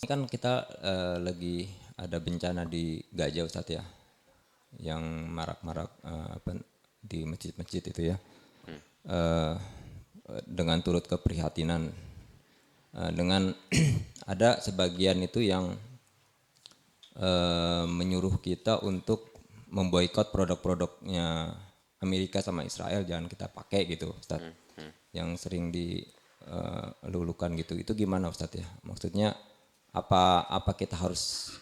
Ini kan kita lagi ada bencana di Gaza Ustadz ya, yang marak-marak di masjid-masjid itu ya, Eh, dengan turut keprihatinan, dengan ada sebagian itu yang menyuruh kita untuk memboikot produk-produknya Amerika sama Israel, jangan kita pakai gitu Ustadz, yang sering dilulukan gitu. Itu gimana Ustadz ya? Maksudnya apa kita harus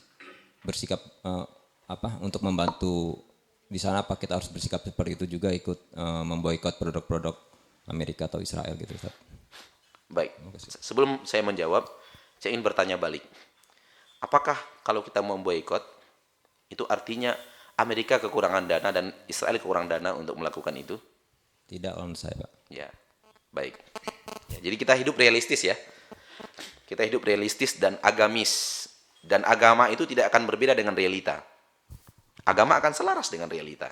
bersikap untuk membantu di sana, apa kita harus bersikap seperti itu juga, ikut memboikot produk-produk Amerika atau Israel gitu Ustaz? Baik, sebelum saya menjawab, saya ingin bertanya balik. Apakah kalau kita memboikot, itu artinya Amerika kekurangan dana dan Israel kekurangan dana untuk melakukan itu? Tidak menurut saya Pak. Ya, baik. Ya, jadi kita hidup realistis ya. Kita hidup realistis dan agamis. Dan agama itu tidak akan berbeda dengan realita. Agama akan selaras dengan realita.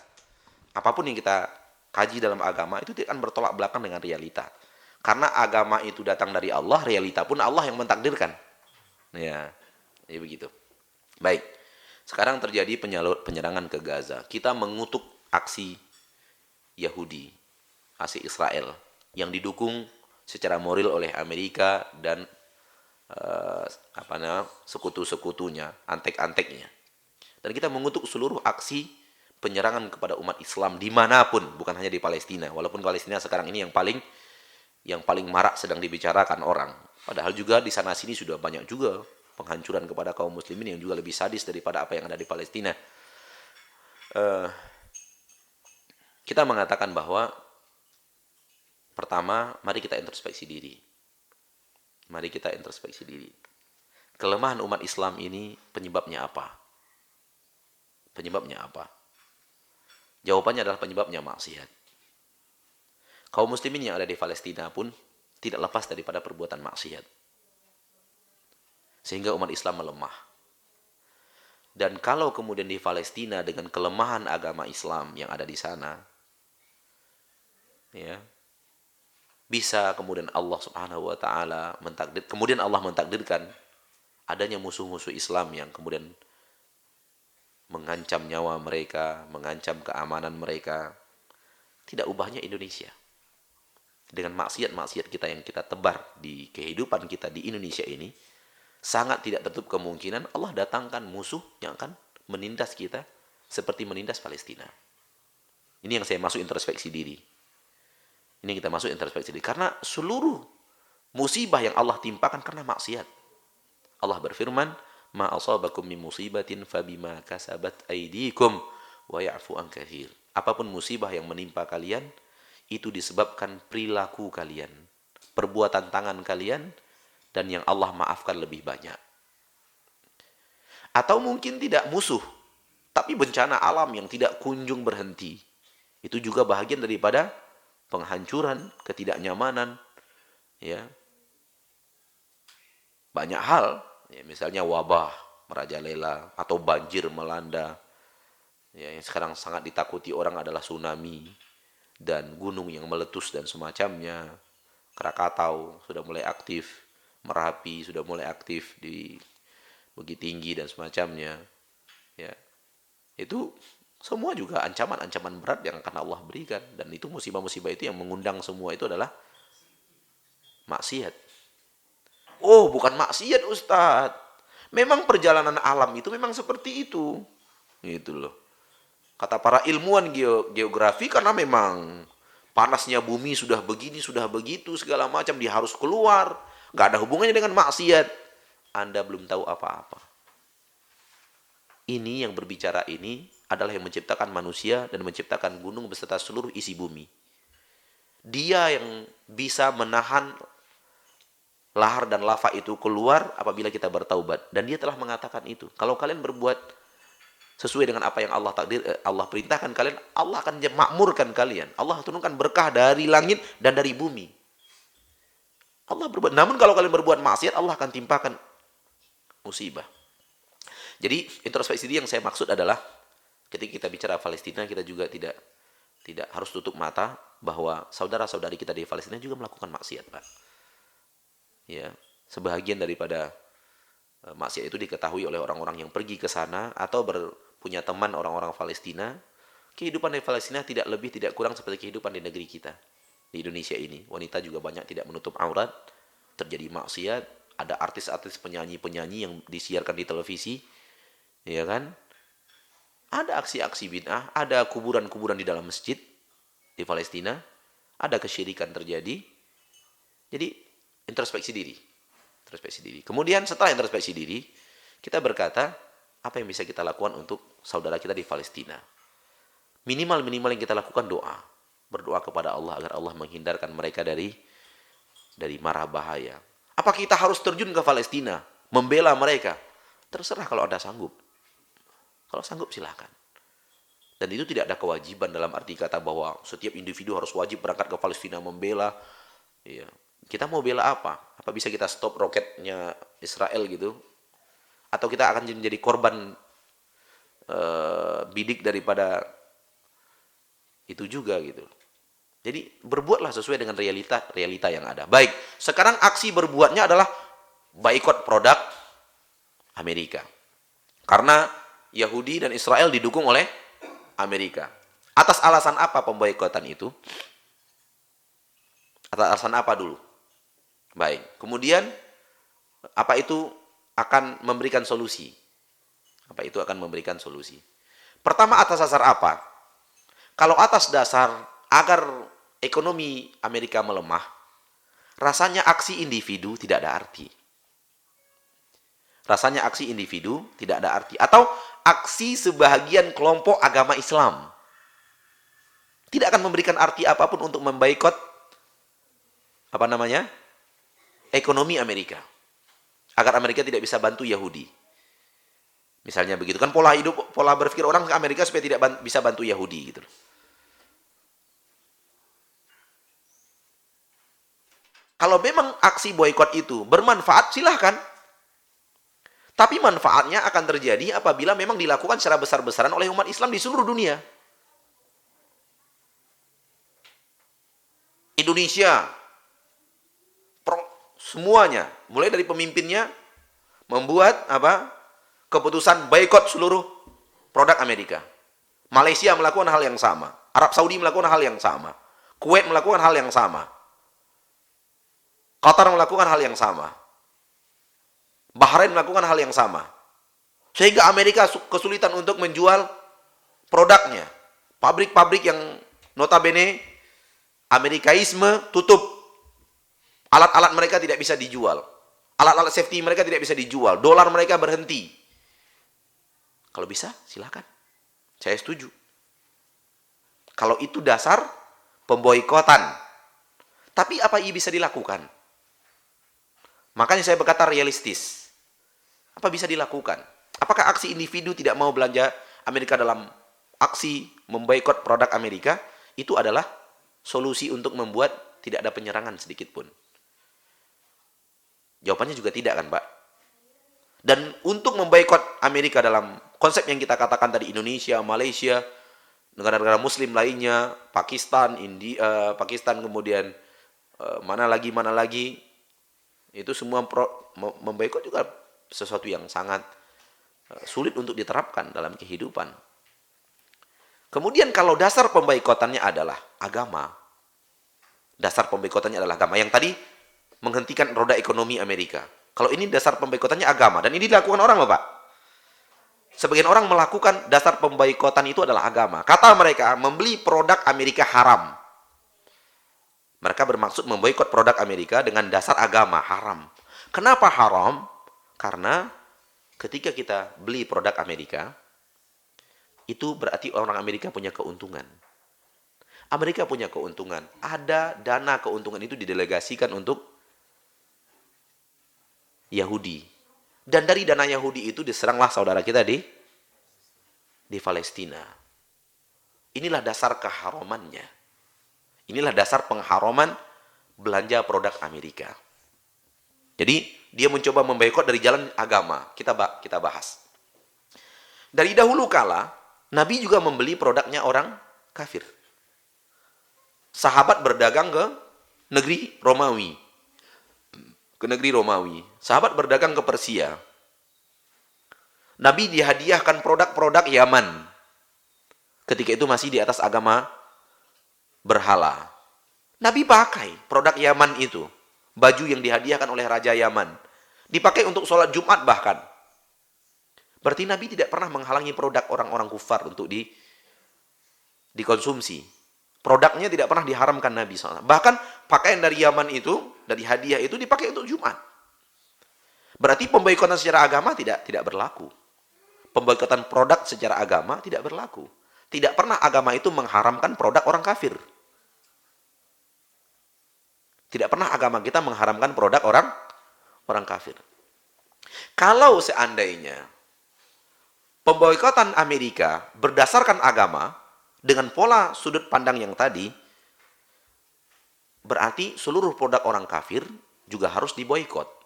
Apapun yang kita kaji dalam agama itu tidak akan bertolak belakang dengan realita. Karena agama itu datang dari Allah, realita pun Allah yang mentakdirkan. Ya, jadi begitu. Baik. Sekarang terjadi penyerangan ke Gaza. Kita mengutuk aksi Yahudi, aksi Israel yang didukung secara moral oleh Amerika dan sekutu-sekutunya, antek-anteknya. Dan kita mengutuk seluruh aksi penyerangan kepada umat Islam dimanapun, bukan hanya di Palestina. Walaupun Palestina sekarang ini yang paling marak sedang dibicarakan orang. Padahal juga di sana sini sudah banyak juga penghancuran kepada kaum muslimin yang juga lebih sadis daripada apa yang ada di Palestina. Kita mengatakan bahwa pertama, mari kita introspeksi diri. Mari kita introspeksi diri. Kelemahan umat Islam ini penyebabnya apa? Penyebabnya apa? Jawabannya adalah penyebabnya maksiat. Kaum muslimin yang ada di Palestina pun tidak lepas daripada perbuatan maksiat. Sehingga umat Islam melemah. Dan kalau kemudian di Palestina dengan kelemahan agama Islam yang ada di sana, ya, bisa kemudian Allah Subhanahu wa taala mentakdirkan adanya musuh-musuh Islam yang kemudian mengancam nyawa mereka, mengancam keamanan mereka. Tidak ubahnya Indonesia. Dengan maksiat-maksiat kita yang kita tebar di kehidupan kita di Indonesia ini, sangat tidak tertutup kemungkinan Allah datangkan musuh yang akan menindas kita seperti menindas Palestina. Ini yang saya masuk introspeksi diri. Ini kita masuk introspeksi diri. Karena seluruh musibah yang Allah timpakan karena maksiat. Allah berfirman, ma asabakum min musibatin fabima kasabat aydikum wa ya'fu an katsir. Apapun musibah yang menimpa kalian, itu disebabkan perilaku kalian, perbuatan tangan kalian, dan yang Allah maafkan lebih banyak. Atau mungkin tidak musuh, tapi bencana alam yang tidak kunjung berhenti. Itu juga bahagian daripada penghancuran, ketidaknyamanan, ya. Banyak hal, ya, misalnya wabah merajalela atau banjir melanda. Ya, yang sekarang sangat ditakuti orang adalah tsunami dan gunung yang meletus dan semacamnya. Krakatau sudah mulai aktif, Merapi sudah mulai aktif di Bukit Tinggi dan semacamnya. Ya, itu semua juga ancaman-ancaman berat yang akan Allah berikan, dan itu musibah-musibah itu yang mengundang semua itu adalah maksiat. Oh, bukan maksiat Ustadz. Memang perjalanan alam itu memang seperti itu. Gitu loh. Kata para ilmuwan geografi, karena memang panasnya bumi sudah begini, sudah begitu, segala macam, dia harus keluar. Gak ada hubungannya dengan maksiat. Anda belum tahu apa-apa. Ini yang berbicara ini adalah yang menciptakan manusia dan menciptakan gunung beserta seluruh isi bumi. Dia yang bisa menahan lahar dan lava itu keluar apabila kita bertaubat. Dan dia telah mengatakan itu. Kalau kalian berbuat sesuai dengan apa yang Allah perintahkan kalian, Allah akan makmurkan kalian. Allah turunkan berkah dari langit dan dari bumi. Allah berbuat. Namun kalau kalian berbuat maksiat, Allah akan timpakan musibah. Jadi introspeksi diri yang saya maksud adalah ketika kita bicara Palestina, kita juga tidak harus tutup mata bahwa saudara-saudari kita di Palestina juga melakukan maksiat, Pak. Ya, sebahagian daripada Maksiat itu diketahui oleh orang-orang yang pergi ke sana atau punya teman orang-orang Palestina. Kehidupan di Palestina tidak lebih tidak kurang seperti kehidupan di negeri kita. Di Indonesia ini, wanita juga banyak tidak menutup aurat, terjadi maksiat, ada artis-artis penyanyi-penyanyi yang disiarkan di televisi, ya kan? Ada aksi-aksi bid'ah, ada kuburan-kuburan di dalam masjid di Palestina, ada kesyirikan terjadi. Jadi introspeksi diri. Introspeksi diri. Kemudian setelah introspeksi diri, kita berkata, apa yang bisa kita lakukan untuk saudara kita di Palestina? Minimal-minimal yang kita lakukan doa. Berdoa kepada Allah agar Allah menghindarkan mereka dari mara bahaya. Apa kita harus terjun ke Palestina, membela mereka? Terserah kalau Anda sanggup. Kalau sanggup silahkan. Dan itu tidak ada kewajiban dalam arti kata bahwa setiap individu harus wajib berangkat ke Palestina membela. Iya. Kita mau bela apa? Apa bisa kita stop roketnya Israel gitu? Atau kita akan menjadi korban bidik daripada itu juga gitu. Jadi berbuatlah sesuai dengan realita yang ada. Baik, sekarang aksi berbuatnya adalah boikot produk Amerika. Karena Yahudi dan Israel didukung oleh Amerika. Atas alasan apa pemboikotan itu? Atas alasan apa dulu? Baik, kemudian apa itu akan memberikan solusi? Apa itu akan memberikan solusi? Pertama, atas dasar apa? Kalau atas dasar agar ekonomi Amerika melemah, rasanya aksi individu tidak ada arti. Rasanya aksi individu tidak ada arti. Atau aksi sebahagian kelompok agama Islam tidak akan memberikan arti apapun untuk memboikot ekonomi Amerika. Agar Amerika tidak bisa bantu Yahudi. Misalnya begitu kan pola berpikir orang ke Amerika supaya tidak bisa bantu Yahudi gitu. Kalau memang aksi boikot itu bermanfaat, silahkan. Tapi manfaatnya akan terjadi apabila memang dilakukan secara besar-besaran oleh umat Islam di seluruh dunia. Indonesia, semuanya, mulai dari pemimpinnya, membuat keputusan boikot seluruh produk Amerika. Malaysia melakukan hal yang sama. Arab Saudi melakukan hal yang sama. Kuwait melakukan hal yang sama. Qatar melakukan hal yang sama. Bahrain melakukan hal yang sama. Sehingga Amerika kesulitan untuk menjual produknya. Pabrik-pabrik yang notabene Amerikaisme tutup. Alat-alat mereka tidak bisa dijual. Alat-alat safety mereka tidak bisa dijual. Dolar mereka berhenti. Kalau bisa, silakan. Saya setuju. Kalau itu dasar pemboikotan. Tapi apa yang bisa dilakukan? Makanya saya berkata realistis. Apa bisa dilakukan? Apakah aksi individu tidak mau belanja Amerika dalam aksi memboikot produk Amerika, itu adalah solusi untuk membuat tidak ada penyerangan sedikit pun? Jawabannya juga tidak kan, Pak? Dan untuk memboikot Amerika dalam konsep yang kita katakan tadi, Indonesia, Malaysia, negara-negara muslim lainnya, Pakistan, India, Pakistan kemudian mana lagi, itu semua memboikot juga sesuatu yang sangat sulit untuk diterapkan dalam kehidupan. Kemudian kalau dasar pemboikotannya adalah agama, dasar pemboikotannya adalah agama. Yang tadi menghentikan roda ekonomi Amerika. Kalau ini dasar pemboikotannya agama, dan ini dilakukan orang, Bapak. Sebagian orang melakukan dasar pemboikotan itu adalah agama. Kata mereka, membeli produk Amerika haram. Mereka bermaksud memboikot produk Amerika dengan dasar agama, haram. Kenapa haram? Karena ketika kita beli produk Amerika, itu berarti orang Amerika punya keuntungan. Amerika punya keuntungan. Ada dana keuntungan itu didelegasikan untuk Yahudi. Dan dari dana Yahudi itu diseranglah saudara kita di Palestina. Inilah dasar keharamannya. Inilah dasar pengharaman belanja produk Amerika. Jadi dia mencoba memboikot dari jalan agama. Kita bahas. Dari dahulu kala, Nabi juga membeli produknya orang kafir. Sahabat berdagang ke negeri Romawi. Sahabat berdagang ke Persia. Nabi dihadiahkan produk-produk Yaman. Ketika itu masih di atas agama berhala. Nabi pakai produk Yaman itu. Baju yang dihadiahkan oleh Raja Yaman. Dipakai untuk sholat Jumat bahkan. Berarti Nabi tidak pernah menghalangi produk orang-orang kufar untuk dikonsumsi. Produknya tidak pernah diharamkan Nabi SAW. Bahkan pakaian dari Yaman itu, dari hadiah itu dipakai untuk Jumat. Berarti pemboikotan secara agama tidak berlaku. Pemboikotan produk secara agama tidak berlaku. Tidak pernah agama itu mengharamkan produk orang kafir. Tidak pernah agama kita mengharamkan produk orang kafir. Kalau seandainya pemboikotan Amerika berdasarkan agama dengan pola sudut pandang yang tadi, berarti seluruh produk orang kafir juga harus diboikot.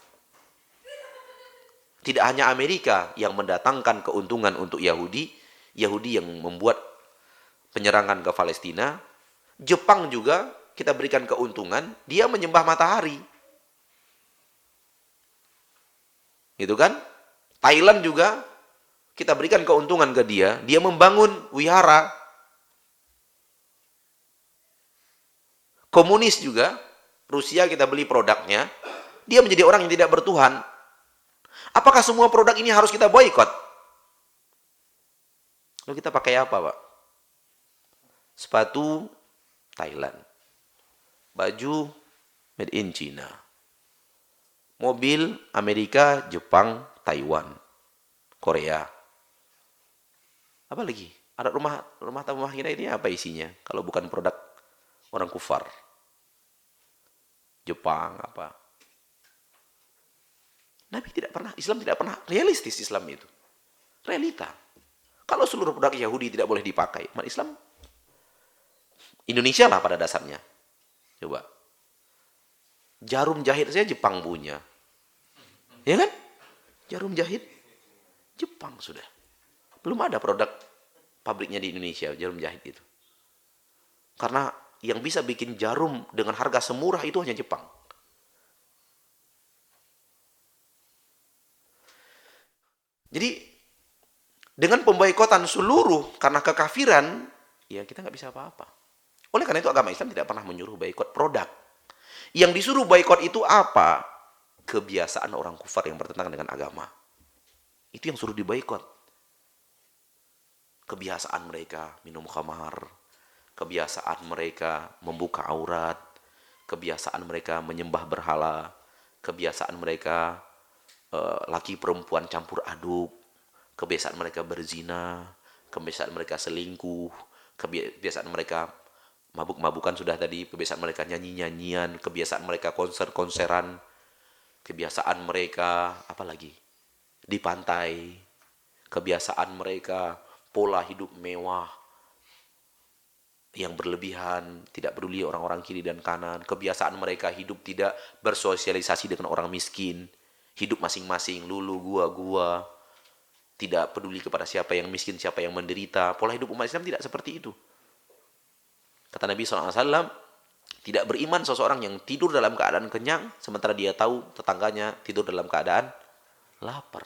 Tidak hanya Amerika yang mendatangkan keuntungan untuk Yahudi yang membuat penyerangan ke Palestina, Jepang juga kita berikan keuntungan, dia menyembah matahari. Gitu kan? Thailand juga kita berikan keuntungan ke dia membangun wihara. Komunis juga, Rusia kita beli produknya, dia menjadi orang yang tidak bertuhan. Apakah semua produk ini harus kita boikot? Lalu kita pakai apa, Pak? Sepatu Thailand. Baju made in China. Mobil Amerika, Jepang, Taiwan, Korea. Apa lagi? Ada rumah tangga kita ini apa isinya? Kalau bukan produk orang kufar. Jepang apa? Nabi tidak pernah, Islam tidak pernah realistis Islam itu. Realita. Kalau seluruh produk Yahudi tidak boleh dipakai, umat Islam Indonesia lah pada dasarnya. Coba. Jarum jahit saja Jepang punya. Ya kan? Jarum jahit Jepang sudah. Belum ada produk pabriknya di Indonesia, jarum jahit itu. Karena yang bisa bikin jarum dengan harga semurah itu hanya Jepang. Jadi, dengan pemboikotan seluruh karena kekafiran, ya kita nggak bisa apa-apa. Oleh karena itu agama Islam tidak pernah menyuruh boikot produk. Yang disuruh boikot itu apa? Kebiasaan orang kufar yang bertentangan dengan agama. Itu yang suruh diboikot. Kebiasaan mereka minum khamar, kebiasaan mereka membuka aurat, kebiasaan mereka menyembah berhala, kebiasaan mereka laki perempuan campur aduk, kebiasaan mereka berzina, kebiasaan mereka selingkuh, kebiasaan mereka mabuk-mabukan sudah tadi, kebiasaan mereka nyanyi-nyanyian, kebiasaan mereka konser-konseran, kebiasaan mereka apa lagi? Di pantai, kebiasaan mereka pola hidup mewah yang berlebihan, tidak peduli orang-orang kiri dan kanan, kebiasaan mereka hidup tidak bersosialisasi dengan orang miskin, hidup masing-masing, lulu gua, tidak peduli kepada siapa yang miskin, siapa yang menderita. Pola hidup umat Islam tidak seperti itu. Kata Nabi SAW, tidak beriman seseorang yang tidur dalam keadaan kenyang, sementara dia tahu tetangganya tidur dalam keadaan lapar.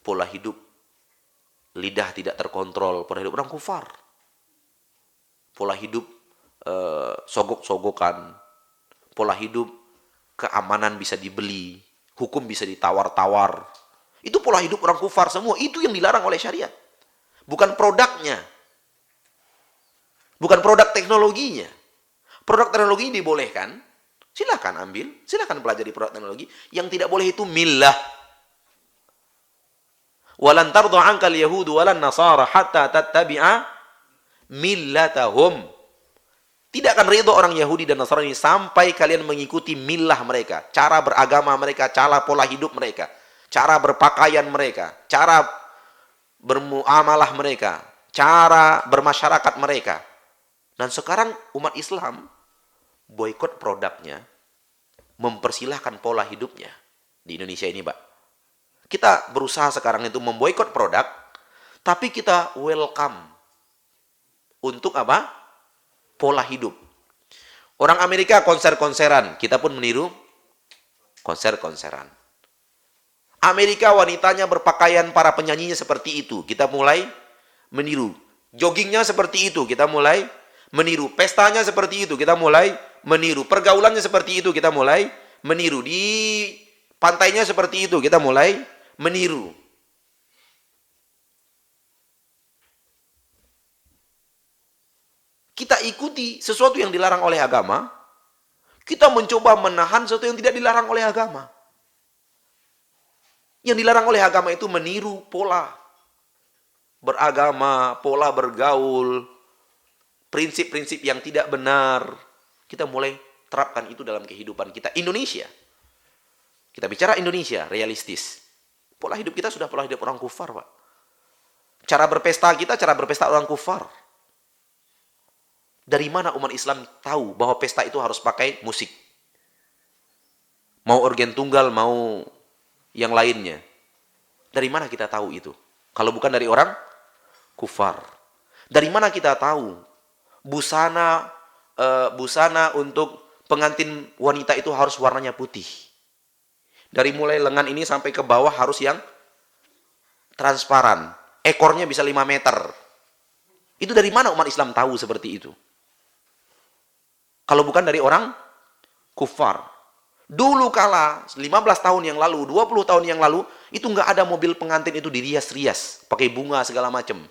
Pola hidup lidah tidak terkontrol, pola hidup orang kufar. Pola hidup sogok-sogokan, pola hidup keamanan bisa dibeli, hukum bisa ditawar-tawar. Itu pola hidup orang kufar semua. Itu yang dilarang oleh syariat. Bukan produknya. Bukan produk teknologinya. Produk teknologi dibolehkan. Silakan ambil. Silakan pelajari produk teknologi. Yang tidak boleh itu millah. Walan tardu ankal yahudu walan nasara hatta tattabi'a millatahum. Tidak akan ridho orang Yahudi dan Nasrani sampai kalian mengikuti milah mereka, cara beragama mereka, cara pola hidup mereka, cara berpakaian mereka, cara bermuamalah mereka, cara bermasyarakat mereka. Dan sekarang umat Islam boikot produknya, mempersilahkan pola hidupnya di Indonesia ini, Pak. Kita berusaha sekarang itu memboikot produk, tapi kita welcome untuk apa? Pola hidup. Orang Amerika konser-konseran, kita pun meniru konser-konseran. Amerika wanitanya berpakaian para penyanyinya seperti itu. Kita mulai meniru. Joggingnya seperti itu. Kita mulai meniru. Pestanya seperti itu. Kita mulai meniru. Pergaulannya seperti itu. Kita mulai meniru. Di pantainya seperti itu. Kita mulai meniru. Kita ikuti sesuatu yang dilarang oleh agama. Kita mencoba menahan sesuatu yang tidak dilarang oleh agama. Yang dilarang oleh agama itu meniru pola beragama, pola bergaul, prinsip-prinsip yang tidak benar. Kita mulai terapkan itu dalam kehidupan kita. Indonesia. Kita bicara Indonesia, realistis. Pola hidup kita sudah pola hidup orang kufar, Pak. Cara berpesta kita, cara berpesta orang kufar. Dari mana umat Islam tahu bahwa pesta itu harus pakai musik? Mau organ tunggal, mau yang lainnya. Dari mana kita tahu itu? Kalau bukan dari orang kufar. Dari mana kita tahu busana untuk pengantin wanita itu harus warnanya putih? Dari mulai lengan ini sampai ke bawah harus yang transparan. Ekornya bisa 5 meter. Itu dari mana umat Islam tahu seperti itu? Kalau bukan dari orang kufar. Dulu kala 15 tahun yang lalu, 20 tahun yang lalu, itu nggak ada mobil pengantin itu dirias-rias, pakai bunga segala macam.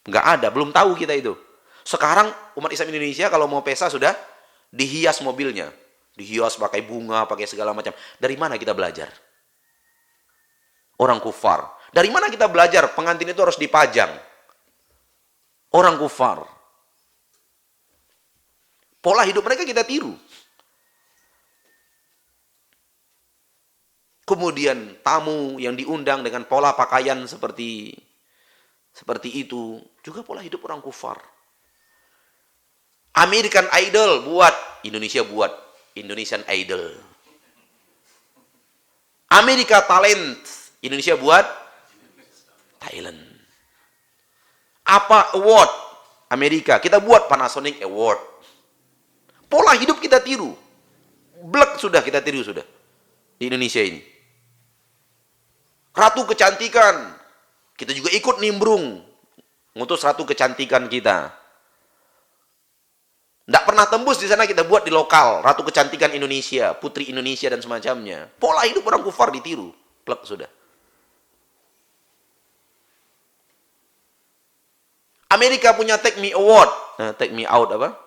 Nggak ada, belum tahu kita itu. Sekarang umat Islam Indonesia kalau mau pesta sudah dihias mobilnya. Dihias pakai bunga, pakai segala macam. Dari mana kita belajar? Orang kufar. Dari mana kita belajar pengantin itu harus dipajang? Orang kufar. Pola hidup mereka kita tiru. Kemudian tamu yang diundang dengan pola pakaian seperti itu juga pola hidup orang kufar. American Idol buat, Indonesia buat Indonesian Idol. Amerika Talent, Indonesia buat Thailand. Apa award? Amerika, kita buat Panasonic Award. Pola hidup kita tiru. Blek sudah kita tiru sudah. Di Indonesia ini. Ratu kecantikan. Kita juga ikut nimbrung. Ngutus ratu kecantikan kita. Tidak pernah tembus di sana kita buat di lokal. Ratu kecantikan Indonesia. Putri Indonesia dan semacamnya. Pola hidup orang kufar ditiru. Plek sudah. Amerika punya Take Me Award. Nah, Take Me Out apa?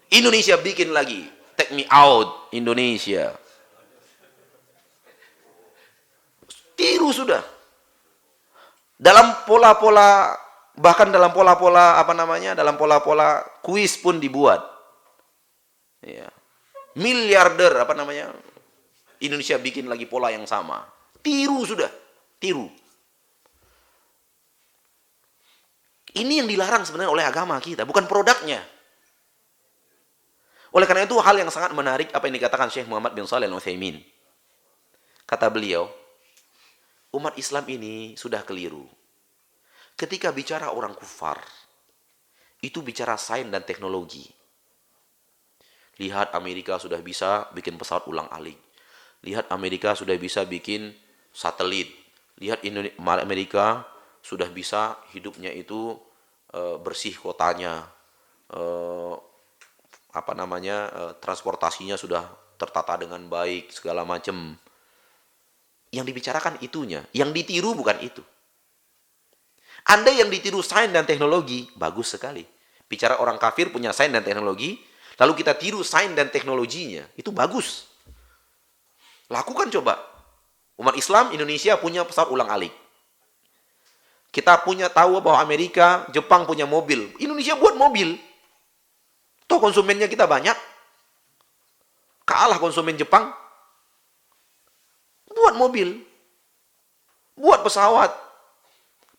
Indonesia bikin lagi. Take Me Out Indonesia. Tiru sudah. Dalam pola-pola, bahkan dalam pola-pola dalam pola-pola kuis pun dibuat. Ya. Miliarder Indonesia bikin lagi pola yang sama. Tiru sudah, tiru. Ini yang dilarang sebenarnya oleh agama kita, bukan produknya. Oleh karena itu hal yang sangat menarik apa yang dikatakan Syekh Muhammad bin Shalih Al-Utsaimin. Kata beliau, umat Islam ini sudah keliru. Ketika bicara orang kufar, itu bicara sains dan teknologi. Lihat Amerika sudah bisa bikin pesawat ulang-alik. Lihat Amerika sudah bisa bikin satelit. Lihat Amerika sudah bisa hidupnya itu bersih kotanya. Transportasinya sudah tertata dengan baik, segala macam. Yang dibicarakan itunya, yang ditiru bukan itu. Anda yang ditiru sains dan teknologi, bagus sekali. Bicara orang kafir punya sains dan teknologi, lalu kita tiru sains dan teknologinya, itu bagus. Lakukan coba. Umat Islam Indonesia punya pesawat ulang-alik. Kita punya tahu bahwa Amerika, Jepang punya mobil. Indonesia buat mobil. Toh konsumennya kita banyak. Kalah konsumen Jepang. Buat mobil. Buat pesawat.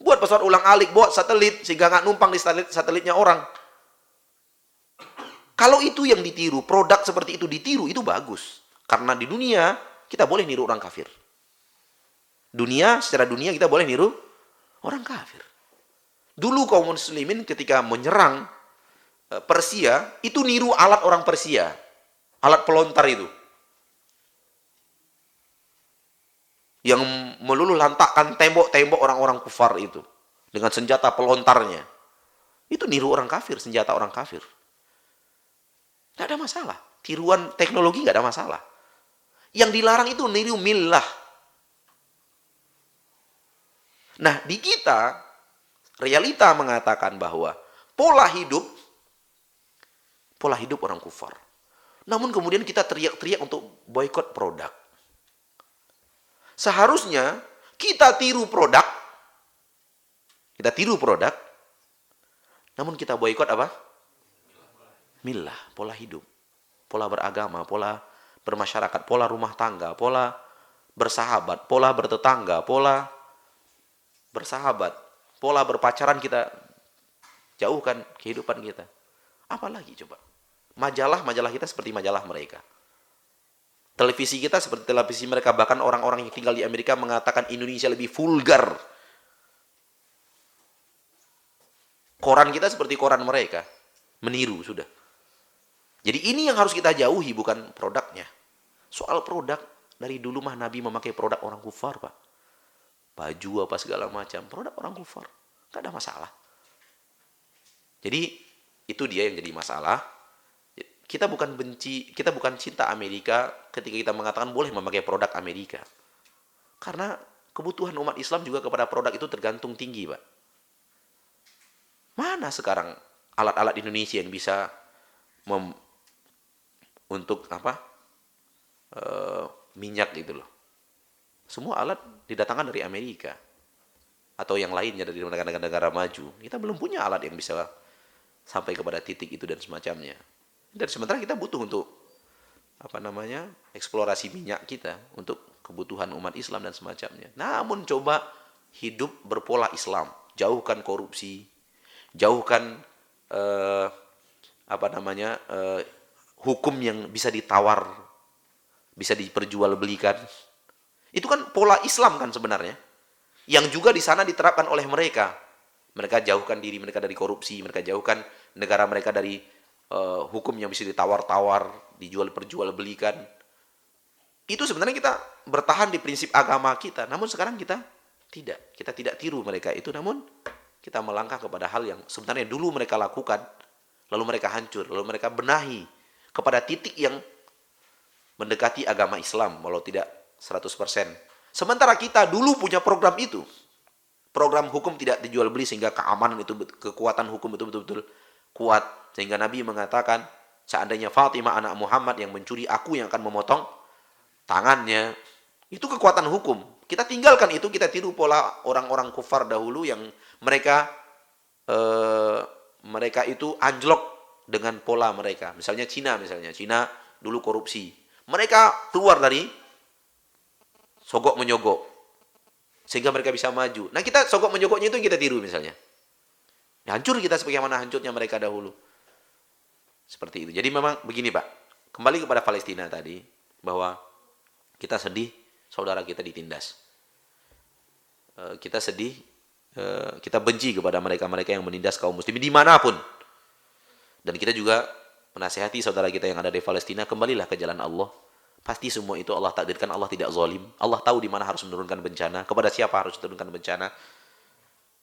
Buat pesawat ulang-alik, buat satelit, sehingga nggak numpang di satelitnya orang. Kalau itu yang ditiru, produk seperti itu ditiru, itu bagus. Karena di dunia, kita boleh niru orang kafir. Secara dunia kita boleh niru orang kafir. Dulu kaum muslimin ketika menyerang Persia, itu niru alat orang Persia. Alat pelontar itu. yang meluluh lantakkan tembok-tembok orang-orang kufar itu dengan senjata pelontarnya. Itu niru orang kafir, senjata orang kafir. Tidak ada masalah. Tiruan teknologi nggak ada masalah. Yang dilarang itu niru millah. Nah, di kita, realita mengatakan bahwa pola hidup orang kufar. Namun kemudian kita teriak-teriak untuk boykot produk. Seharusnya kita tiru produk, namun kita boykot apa? Millah, pola hidup, pola beragama, pola bermasyarakat, pola rumah tangga, pola bersahabat, pola bertetangga, pola bersahabat, pola berpacaran kita jauhkan kehidupan kita. Apalagi coba? Majalah kita seperti majalah mereka. Televisi kita seperti televisi mereka. Bahkan orang-orang yang tinggal di Amerika mengatakan Indonesia lebih vulgar. Koran kita seperti koran mereka. Meniru sudah. Jadi ini yang harus kita jauhi, bukan produknya. Soal produk, dari dulu mah Nabi memakai produk orang kufar, Pak. Baju apa segala macam, produk orang kufar. Gak ada masalah. Jadi itu dia yang jadi masalah. Kita bukan cinta Amerika ketika kita mengatakan boleh memakai produk Amerika. Karena kebutuhan umat Islam juga kepada produk itu tergantung tinggi, Pak. Mana sekarang alat-alat Indonesia yang bisa untuk minyak gitu loh. Semua alat didatangkan dari Amerika atau yang lainnya dari negara-negara maju. Kita belum punya alat yang bisa sampai kepada titik itu dan semacamnya. Dan sementara kita butuh untuk eksplorasi minyak kita untuk kebutuhan umat Islam dan semacamnya. Namun coba hidup berpola Islam, jauhkan korupsi, jauhkan hukum yang bisa ditawar, bisa diperjualbelikan. Itu kan pola Islam kan sebenarnya. Yang juga di sana diterapkan oleh mereka. Mereka jauhkan diri mereka dari korupsi, mereka jauhkan negara mereka dari hukum yang bisa ditawar-tawar, dijual-perjualbelikan. Itu sebenarnya kita bertahan di prinsip agama kita. Namun sekarang kita tidak tiru mereka itu, namun kita melangkah kepada hal yang sebenarnya dulu mereka lakukan, lalu mereka hancur, lalu mereka benahi kepada titik yang mendekati agama Islam, walau tidak 100%. Sementara kita dulu punya program itu. Program hukum tidak dijual beli sehingga keamanan itu, kekuatan hukum itu betul-betul kuat. Sehingga Nabi mengatakan, seandainya Fatimah anak Muhammad yang mencuri, aku yang akan memotong tangannya. Itu kekuatan hukum. Kita tinggalkan itu, kita tiru pola orang-orang kufar dahulu yang mereka itu anjlok dengan pola mereka. Misalnya Cina dulu korupsi. Mereka keluar dari sogok menyogok sehingga mereka bisa maju. Nah, kita sogok menyogoknya itu yang kita tiru misalnya. Ya, hancur kita sebagaimana hancurnya mereka dahulu. Seperti itu. Jadi memang begini, Pak. Kembali kepada Palestina tadi, bahwa kita sedih saudara kita ditindas. Kita sedih, kita benci kepada mereka-mereka yang menindas kaum muslimin dimanapun. Dan kita juga menasihati saudara kita yang ada di Palestina, kembalilah ke jalan Allah. Pasti semua itu Allah takdirkan, Allah tidak zalim. Allah tahu di mana harus menurunkan bencana, kepada siapa harus menurunkan bencana.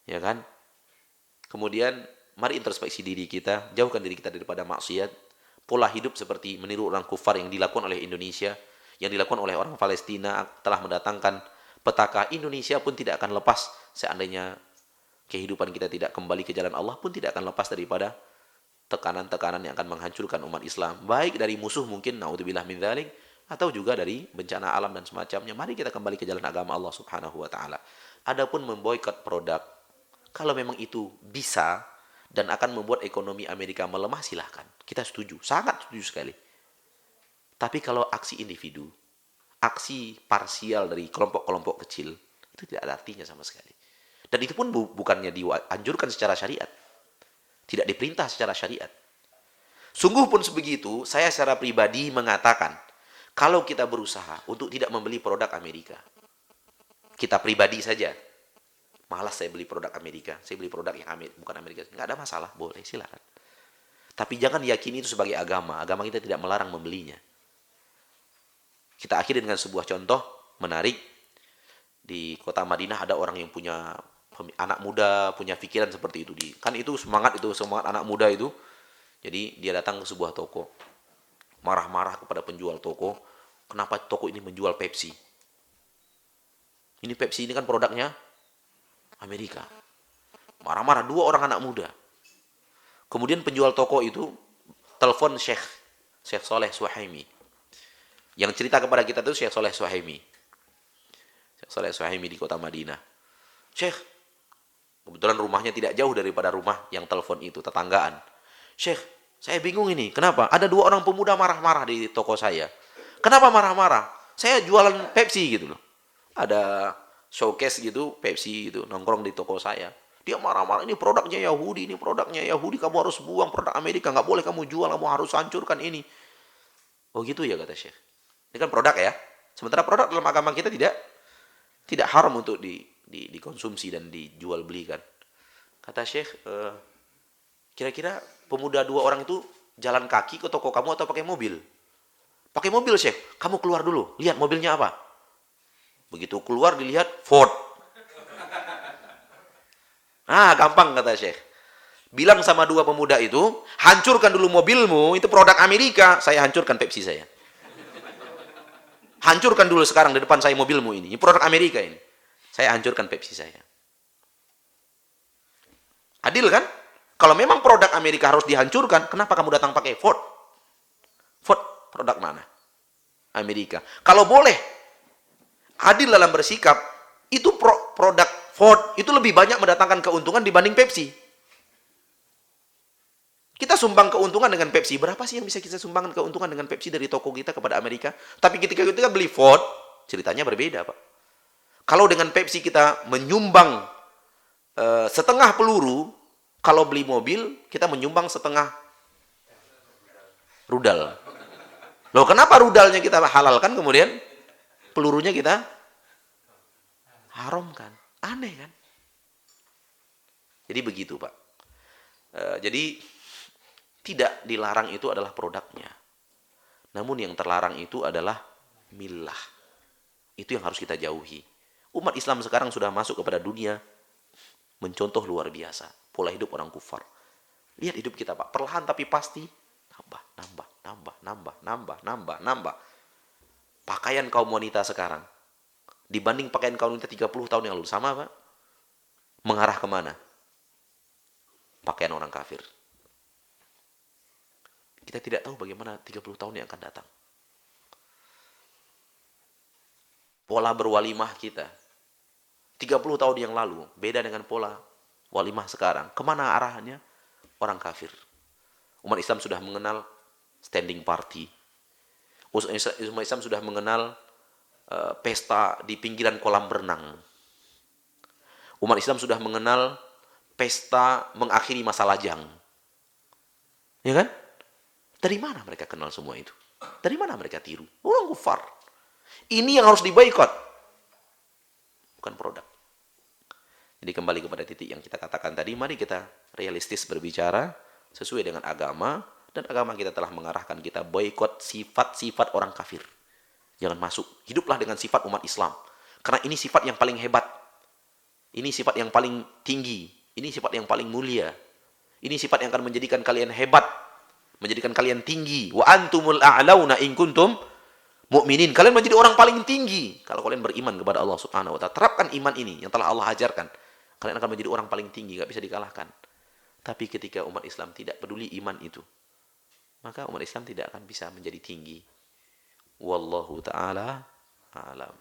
Ya kan? Kemudian mari introspeksi diri kita, jauhkan diri kita daripada maksiat. Pola hidup seperti meniru orang kufar yang dilakukan oleh Indonesia, yang dilakukan oleh orang Palestina telah mendatangkan petaka. Indonesia pun tidak akan lepas seandainya kehidupan kita tidak kembali ke jalan Allah, pun tidak akan lepas daripada tekanan-tekanan yang akan menghancurkan umat Islam. Baik dari musuh mungkin, naudzubillah min dzalik, atau juga dari bencana alam dan semacamnya. Mari kita kembali ke jalan agama Allah Subhanahu wa taala. Adapun memboikot produk, kalau memang itu bisa dan akan membuat ekonomi Amerika melemah, silahkan. Kita setuju, sangat setuju sekali. Tapi kalau aksi individu, aksi parsial dari kelompok-kelompok kecil, itu tidak ada artinya sama sekali. Dan itu pun bukannya dianjurkan secara syariat. Tidak diperintah secara syariat. Sungguh pun sebegitu, saya secara pribadi mengatakan, kalau kita berusaha untuk tidak membeli produk Amerika, kita pribadi saja, malas saya beli produk Amerika, saya beli produk yang bukan Amerika, nggak ada masalah, boleh, silakan. Tapi jangan yakini itu sebagai agama kita tidak melarang membelinya. Kita akhiri dengan sebuah contoh menarik. Di kota Madinah ada orang yang punya anak muda, punya pikiran seperti itu. Kan itu semangat anak muda itu. Jadi dia datang ke sebuah toko, marah-marah kepada penjual toko, kenapa toko ini menjual Pepsi? Ini Pepsi ini kan produknya Amerika. Marah-marah dua orang anak muda. Kemudian penjual toko itu telepon Syekh Soleh Suhaimi. Yang cerita kepada kita itu Syekh Soleh Suhaimi. Syekh Soleh Suhaimi di kota Madinah. Syekh, kebetulan rumahnya tidak jauh daripada rumah yang telepon itu, tetanggaan. Syekh, saya bingung ini. Kenapa? Ada dua orang pemuda marah-marah di toko saya. Kenapa marah-marah? Saya jualan Pepsi gitu loh. Ada showcase gitu, Pepsi gitu, nongkrong di toko saya. Dia marah-marah, ini produknya Yahudi, kamu harus buang produk Amerika, nggak boleh kamu jual, kamu harus hancurkan ini. Oh gitu ya kata Syekh. Ini kan produk ya. Sementara produk dalam agama kita tidak haram untuk dikonsumsi dan dijual belikan. Kata Syekh, kira-kira pemuda dua orang itu jalan kaki ke toko kamu atau pakai mobil? Pakai mobil, Syekh. Kamu keluar dulu, lihat mobilnya apa. Begitu keluar dilihat Ford. Gampang kata Syekh. Bilang sama dua pemuda itu, hancurkan dulu mobilmu, itu produk Amerika, saya hancurkan Pepsi saya. Hancurkan dulu sekarang di depan saya mobilmu ini produk Amerika ini. Saya hancurkan Pepsi saya. Adil kan? Kalau memang produk Amerika harus dihancurkan, kenapa kamu datang pakai Ford? Ford produk mana? Amerika. Kalau boleh adil dalam bersikap, itu produk Ford itu lebih banyak mendatangkan keuntungan dibanding Pepsi. Kita sumbang keuntungan dengan Pepsi. Berapa sih yang bisa kita sumbangkan keuntungan dengan Pepsi dari toko kita kepada Amerika? Tapi ketika kita beli Ford, ceritanya berbeda, Pak. Kalau dengan Pepsi kita menyumbang setengah peluru, kalau beli mobil, kita menyumbang setengah rudal. Loh, kenapa rudalnya kita halalkan, kemudian pelurunya kita haramkan? Aneh kan? Jadi begitu, Pak. Jadi tidak dilarang itu adalah produknya. Namun yang terlarang itu adalah millah. Itu yang harus kita jauhi. Umat Islam sekarang sudah masuk kepada dunia mencontoh luar biasa. Pola hidup orang kufar. Lihat hidup kita, Pak. Perlahan tapi pasti nambah. Pakaian kaum wanita sekarang dibanding pakaian kaum wanita 30 tahun yang lalu sama, Pak. Mengarah kemana? Pakaian orang kafir. Kita tidak tahu bagaimana 30 tahun yang akan datang. Pola berwalimah kita 30 tahun yang lalu beda dengan pola walimah sekarang. Kemana arahnya? Orang kafir. Umat Islam sudah mengenal standing party. Umat Islam sudah mengenal pesta di pinggiran kolam berenang. Umat Islam sudah mengenal pesta mengakhiri masa lajang. Ya kan? Dari mana mereka kenal semua itu? Dari mana mereka tiru? Orang kufar. Ini yang harus diboikot. Bukan produk. Jadi kembali kepada titik yang kita katakan tadi, mari kita realistis berbicara sesuai dengan agama, dan agama kita telah mengarahkan kita boikot sifat-sifat orang kafir. Jangan masuk. Hiduplah dengan sifat umat Islam. Karena ini sifat yang paling hebat. Ini sifat yang paling tinggi. Ini sifat yang paling mulia. Ini sifat yang akan menjadikan kalian hebat. Menjadikan kalian tinggi. Wa antumul a'launa in kuntum mu'minin. Kalian menjadi orang paling tinggi kalau kalian beriman kepada Allah Subhanahu wa taala. Terapkan iman ini yang telah Allah ajarkan. Kalian akan menjadi orang paling tinggi, enggak bisa dikalahkan. Tapi ketika umat Islam tidak peduli iman itu, maka umat Islam tidak akan bisa menjadi tinggi. Wallahu taala a'lam.